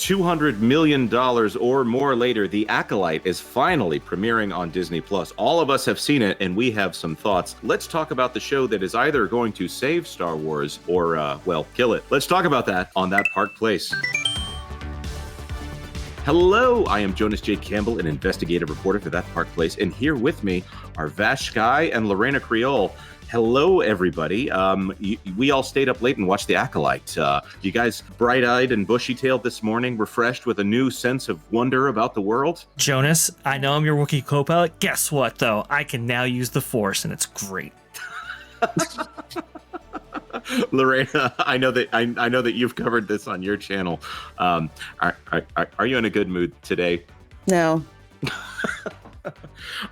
$200 million or more later, The Acolyte is finally premiering on Disney+. All of us have seen it, and we have some thoughts. Let's talk about the show that is either going to save Star Wars or, kill it. Let's talk about that on That Park Place. Hello, I am JonasJCampbell, an investigative reporter for That Park Place, and here with me are VashSky and Lorena Creole. Hello, everybody. We all stayed up late and watched The Acolyte. You guys bright-eyed and bushy-tailed this morning, refreshed with a new sense of wonder about the world? Jonas, I know I'm your Wookiee co-pilot. Guess what, though? I can now use the Force, and it's great. Lorena, I know that you've covered this on your channel. Are you in a good mood today? No.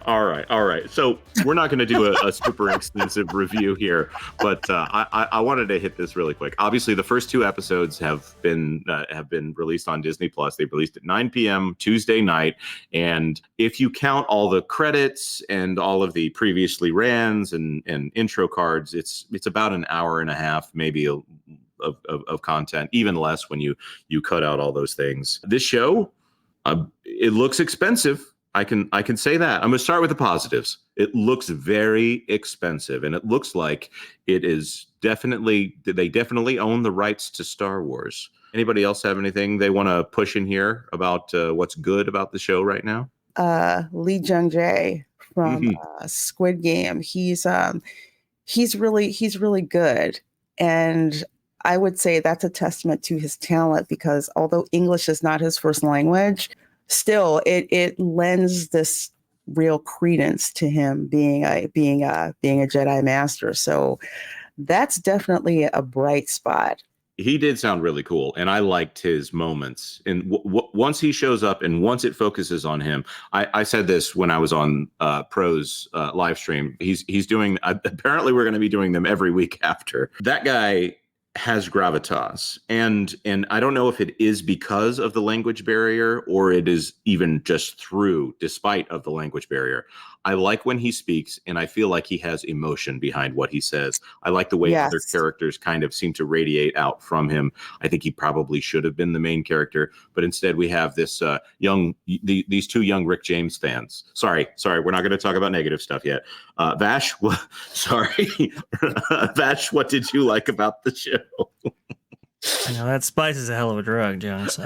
All right. So we're not going to do a super extensive review here, but I wanted to hit this really quick. Obviously, the first two episodes have been released on Disney+. They released at 9 p.m. Tuesday night, and if you count all the credits and all of the previously rans and intro cards, it's about an hour and a half, maybe of content, even less when you cut out all those things. This show, it looks expensive. I can say that. I'm going to start with the positives. It looks very expensive, and it looks like they definitely own the rights to Star Wars. Anybody else have anything they want to push in here about what's good about the show right now? Jung-jae from Squid Game. He's really good, and I would say that's a testament to his talent, because although English is not his first language, still, it lends this real credence to him being a Jedi Master. So that's definitely a bright spot. He did sound really cool, and I liked his moments. And once he shows up, and once it focuses on him, I said this when I was on Pro's live stream. He's doing. Apparently, we're going to be doing them every week after. That guy has gravitas, and I don't know if it is because of the language barrier or it is even just despite of the language barrier. I like when he speaks, and I feel like he has emotion behind what he says. I like the way other characters kind of seem to radiate out from him. I think he probably should have been the main character, but instead we have this these two young Rick James fans. Sorry, we're not going to talk about negative stuff yet. Vash, Vash, what did you like about the show? I know that spice is a hell of a drug, Jonas.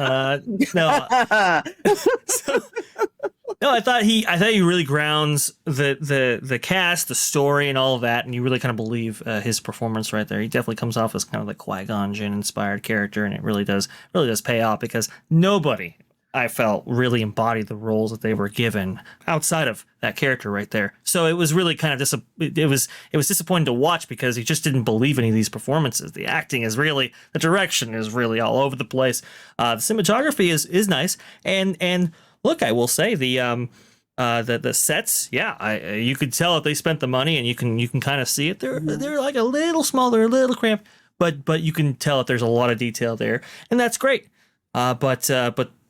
No, I thought he really grounds the cast, the story, and all of that, and you really kind of believe his performance right there. He definitely comes off as kind of the Qui-Gon Jinn inspired character, and it really does pay off, because nobody, I felt, really embodied the roles that they were given outside of that character right there. So it was really kind of it was disappointing to watch, because he just didn't believe any of these performances. The acting is really, the direction is really all over the place. The cinematography is nice, and look, I will say the sets, you could tell if they spent the money, and you can kind of see it. They're like a little smaller, a little cramped, but you can tell that there's a lot of detail there, and that's great. But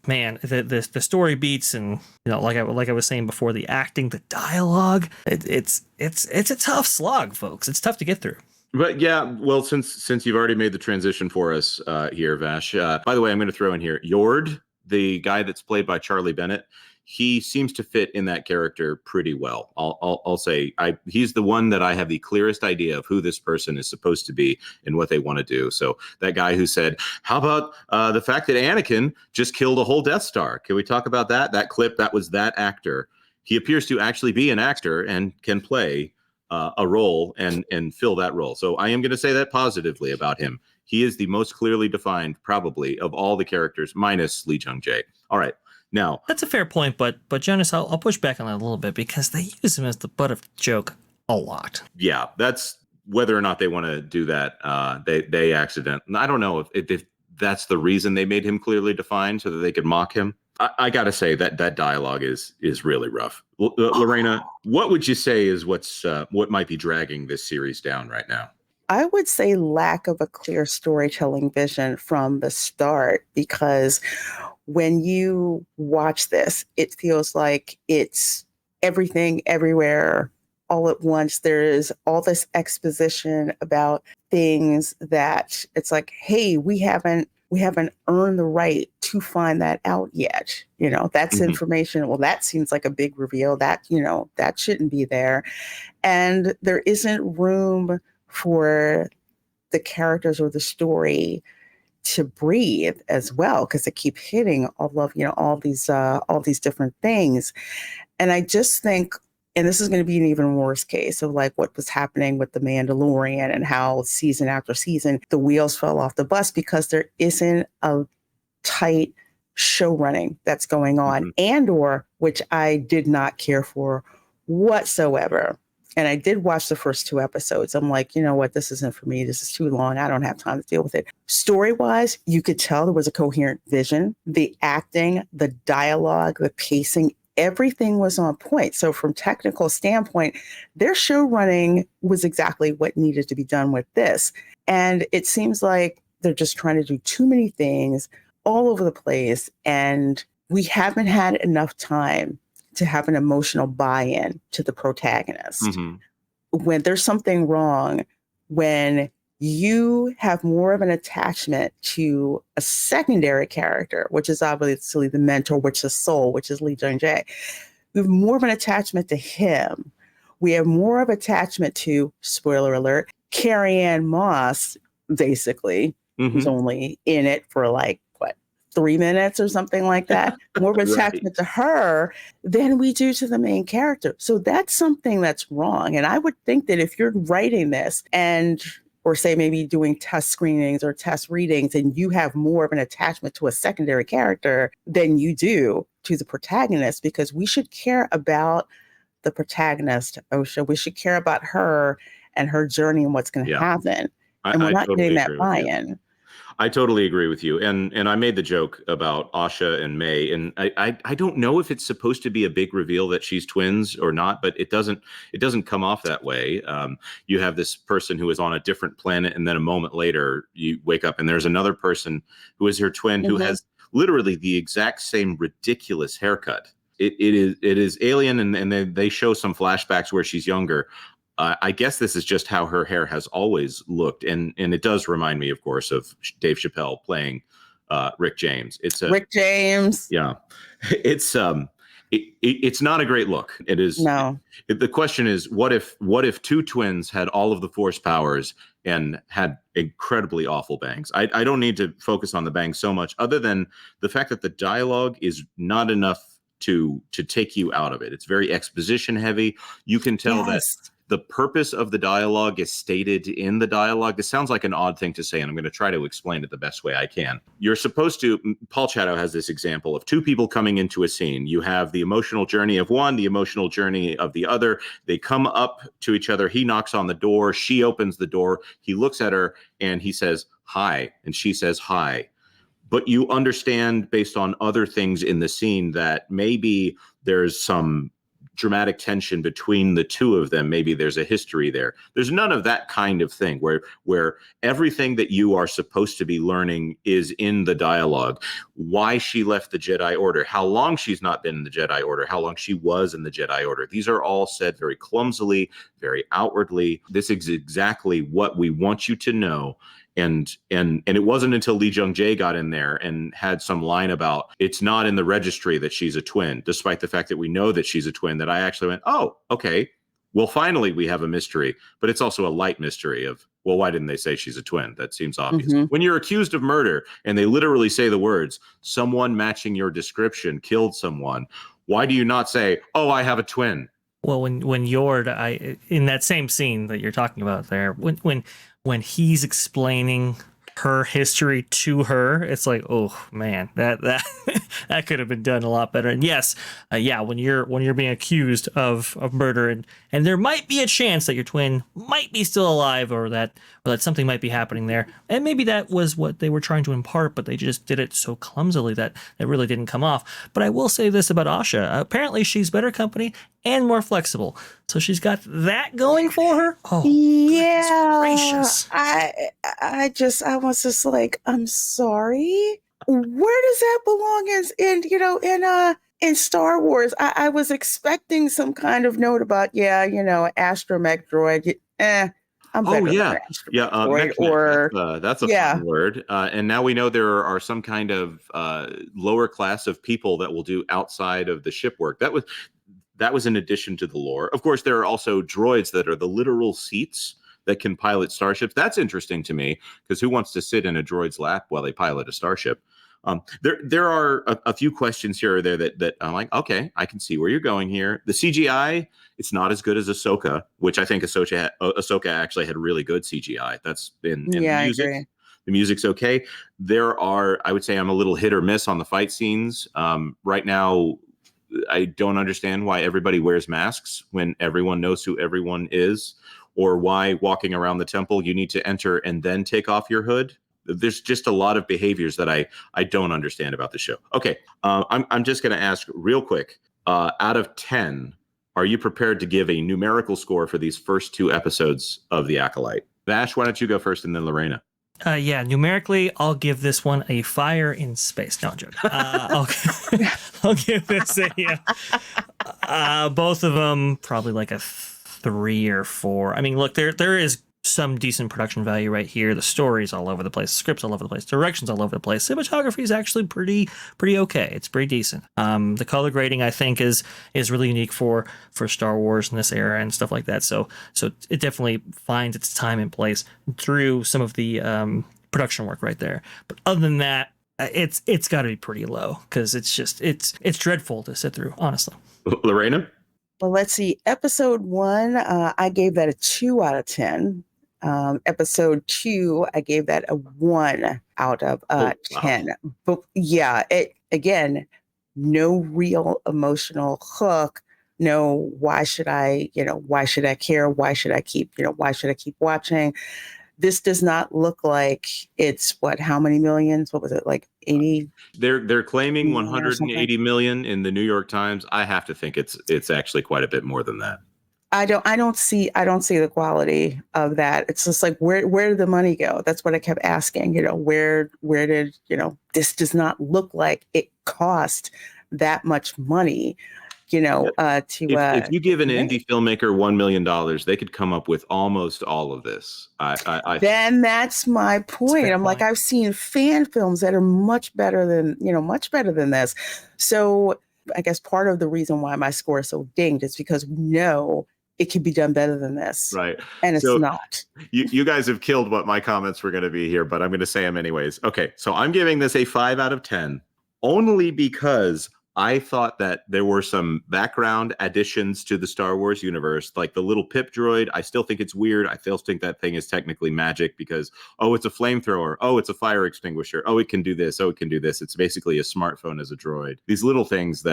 man, the story beats, and like I was saying before, the acting, the dialogue, it's a tough slog, folks. It's tough to get through. But yeah, well, since you've already made the transition for us here, Vash. By the way, I'm going to throw in here Yord, the guy that's played by Charlie Bennett. He seems to fit in that character pretty well. I'll say he's the one that I have the clearest idea of who this person is supposed to be and what they want to do. So that guy who said, how about the fact that Anakin just killed a whole Death Star? Can we talk about that? That clip, that was that actor. He appears to actually be an actor and can play a role and fill that role. So I am going to say that positively about him. He is the most clearly defined, probably, of all the characters, minus Lee Jung-jae. All right. Now, that's a fair point, but Jonas, I'll push back on that a little bit, because they use him as the butt of the joke a lot. Yeah, that's whether or not they want to do that. They accidentally. I don't know if that's the reason they made him clearly defined, so that they could mock him. I got to say that dialogue is really rough. Lorena, what would you say is what might be dragging this series down right now? I would say lack of a clear storytelling vision from the start, because when you watch this, it feels like it's everything, everywhere, all at once. There is all this exposition about things that it's like, hey, we haven't we haven't earned the right to find that out yet. That's information. Well, that seems like a big reveal that, that shouldn't be there. And there isn't room for the characters or the story to breathe as well, because they keep hitting all of, all these different things. And I just think, and this is going to be an even worse case of like what was happening with The Mandalorian and how season after season, the wheels fell off the bus because there isn't a tight show running that's going on, and or which I did not care for whatsoever. And I did watch the first 2 episodes. I'm like, you know what? This isn't for me. This is too long. I don't have time to deal with it. Story-wise, you could tell there was a coherent vision. The acting, the dialogue, the pacing, everything was on point. So from technical standpoint, their show running was exactly what needed to be done with this. And it seems like they're just trying to do too many things all over the place. And we haven't had enough time to have an emotional buy-in to the protagonist. When there's something wrong, when you have more of an attachment to a secondary character, which is obviously the mentor, which is Soul, which is Jung-jae. We have more of an attachment to him. We have more of attachment to, spoiler alert, Carrie-Anne Moss, basically, who's only in it for like, 3 minutes or something like that, more of attachment to her than we do to the main character. So that's something that's wrong. And I would think that if you're writing this or say maybe doing test screenings or test readings, and you have more of an attachment to a secondary character than you do to the protagonist, because we should care about the protagonist, Osha. We should care about her and her journey and what's going to happen. And we're not getting that buy-in. I totally agree with you. And I made the joke about Asha and May, and I don't know if it's supposed to be a big reveal that she's twins or not, but it doesn't come off that way. You have this person who is on a different planet, and then a moment later you wake up and there's another person who is her twin who has literally the exact same ridiculous haircut. It is alien, and they show some flashbacks where she's younger. I guess this is just how her hair has always looked, and it does remind me, of course, of Dave Chappelle playing Rick James. Rick James. Yeah, it's not a great look. It is. No. The question is, what if 2 twins had all of the Force powers and had incredibly awful bangs? I don't need to focus on the bangs so much, other than the fact that the dialogue is not enough to take you out of it. It's very exposition heavy. You can tell that the purpose of the dialogue is stated in the dialogue. This sounds like an odd thing to say, and I'm going to try to explain it the best way I can. You're supposed to, Paul Chatto has this example of 2 people coming into a scene. You have the emotional journey of one, the emotional journey of the other. They come up to each other. He knocks on the door. She opens the door. He looks at her and he says, "Hi." And she says, "Hi." But you understand based on other things in the scene that maybe there's some dramatic tension between the 2 of them. Maybe there's a history there. There's none of that kind of thing where everything that you are supposed to be learning is in the dialogue. Why she left the Jedi Order, how long she's not been in the Jedi Order, how long she was in the Jedi Order. These are all said very clumsily, very outwardly. This is exactly what we want you to know. And it wasn't until Lee Jung-jae got in there and had some line about it's not in the registry that she's a twin, despite the fact that we know that she's a twin, that I actually went, oh, okay. Well, finally, we have a mystery, but it's also a light mystery of, well, why didn't they say she's a twin? That seems obvious. When you're accused of murder and they literally say the words, someone matching your description killed someone, why do you not say, oh, I have a twin? Well, when Yord, in that same scene that you're talking about there, when he's explaining her history to her, it's like, oh man, that that could have been done a lot better. And yes, when you're being accused of murder, and there might be a chance that your twin might be still alive, or that something might be happening there, and maybe that was what they were trying to impart, but they just did it so clumsily that it really didn't come off. But I will say this about Asha: apparently she's better company and more flexible, so she's got that going for her. Oh yeah, gracious! I was just like, I'm sorry, where does that belong in Star Wars? I was expecting some kind of note about astromech droid. I'm Oh better than yeah, an yeah. asteroid droid, Mech. or That's a yeah, fun word. And now we know there are some kind of lower class of people that will do outside of the ship work. That was in addition to the lore. Of course, there are also droids that are the literal seats that can pilot starships. That's interesting to me because who wants to sit in a droid's lap while they pilot a starship? There are a few questions here or there that I'm like, okay, I can see where you're going here. The CGI, it's not as good as Ahsoka, which I think Ahsoka actually had really good CGI. That's in the yeah, I music. agree. The music's okay. I would say I'm a little hit or miss on the fight scenes. Right now, I don't understand why everybody wears masks when everyone knows who everyone is, or why walking around the temple you need to enter and then take off your hood. There's just a lot of behaviors that I don't understand about the show. Okay, I'm just going to ask real quick. Out of 10, are you prepared to give a numerical score for these first 2 episodes of The Acolyte? Vash, why don't you go first, and then Lorena? Yeah, numerically, I'll give this one a fire in space. No, I'm joking. I'll give this both of them probably like a 3 or 4. I mean, look, there is some decent production value right here. The story's all over the place, the script's all over the place, direction's all over the place. Cinematography is actually pretty okay. It's pretty decent. The color grading, I think, is really unique for Star Wars in this era and stuff like that. So it definitely finds its time and place through some of the production work right there. But other than that, it's got to be pretty low because it's dreadful to sit through, honestly. Lorena? Well, let's see. Episode 1, I gave that a 2 out of 10. Episode 2, I gave that a 1 out of 10. Wow. But yeah, it again, no real emotional hook. No, why should I care? Why should I keep watching? This does not look like it's how many millions? What was it, like 80? They're claiming 180 million in the New York Times. I have to think it's actually quite a bit more than that. I don't see the quality of that. It's just like, where did the money go? That's what I kept asking. Where did this does not look like it cost that much money. If you give an indie filmmaker $1 million, they could come up with almost all of this. Then that's my point. I'm like, I've seen fan films that are much better than this. So I guess part of the reason why my score is so dinged is because we know it can be done better than this. Right. And it's not. You guys have killed what my comments were going to be here, but I'm going to say them anyways. Okay. So I'm giving this a 5 out of 10 only because I thought that there were some background additions to the Star Wars universe, like the little pip droid. I still think it's weird. I still think that thing is technically magic because, it's a flamethrower. Oh, it's a fire extinguisher. Oh, it can do this. Oh, it can do this. It's basically a smartphone as a droid. These little things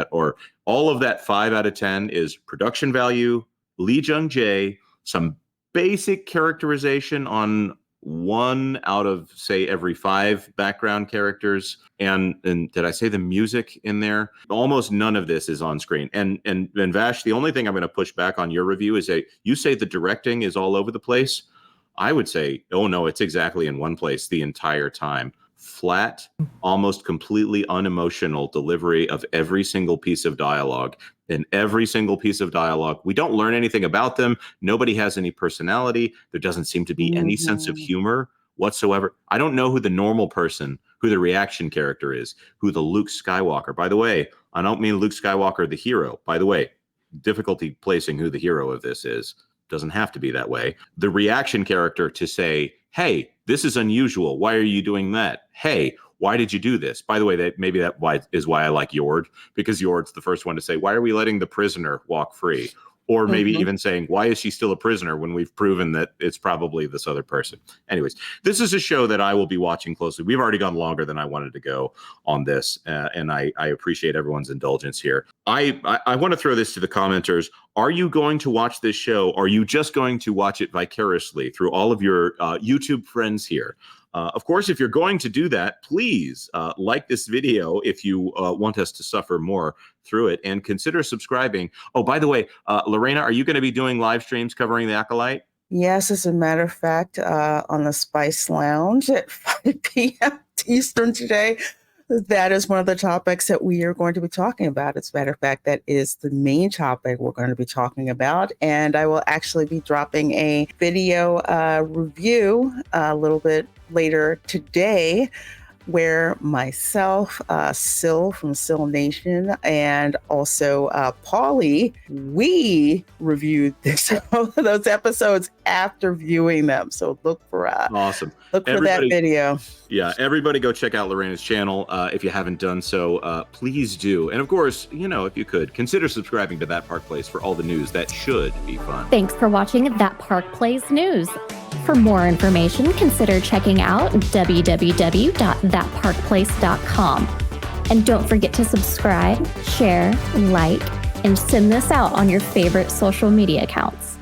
all of that 5 out of 10 is production value, Jung-jae, some basic characterization on 1 out of, say, every 5 background characters. And did I say the music in there? Almost none of this is on screen. And Vash, the only thing I'm going to push back on your review is that you say the directing is all over the place. I would say, oh no, it's exactly in one place the entire time. Flat, almost completely unemotional delivery of every single piece of dialogue. In every single piece of dialogue, we don't learn anything about them. Nobody has any personality. There doesn't seem to be any sense of humor whatsoever. I don't know who the normal person, who the reaction character is, who the Luke Skywalker. By the way, I don't mean Luke Skywalker, the hero. By the way, difficulty placing who the hero of this is. Doesn't have to be that way. The reaction character to say, hey, this is unusual. Why are you doing that? Hey, why did you do this? By the way, that is why I like Yord, because Yord's the first one to say, why are we letting the prisoner walk free? Or maybe even saying, why is she still a prisoner when we've proven that it's probably this other person? Anyways, this is a show that I will be watching closely. We've already gone longer than I wanted to go on this, and I appreciate everyone's indulgence here. I want to throw this to the commenters. Are you going to watch this show? Or are you just going to watch it vicariously through all of your YouTube friends here? Of course, if you're going to do that, please like this video if you want us to suffer more through it, and consider subscribing. Oh, by the way, Lorena, are you going to be doing live streams covering the Acolyte? Yes, as a matter of fact, on the Spice Lounge at 5 p.m. Eastern today. That is one of the topics that we are going to be talking about. As a matter of fact, that is the main topic we're going to be talking about. And I will actually be dropping a video review a little bit later today, where myself, Syl from Syl Nation, and also Paulie, we reviewed those episodes after viewing them. So look for awesome. Look for that video. Yeah, everybody go check out Lorena's channel if you haven't done so. Please do, and of course, if you could consider subscribing to That Park Place for all the news that should be fun. Thanks for watching That Park Place News. For more information, consider checking out www.thatparkplace.com. And don't forget to subscribe, share, like, and send this out on your favorite social media accounts.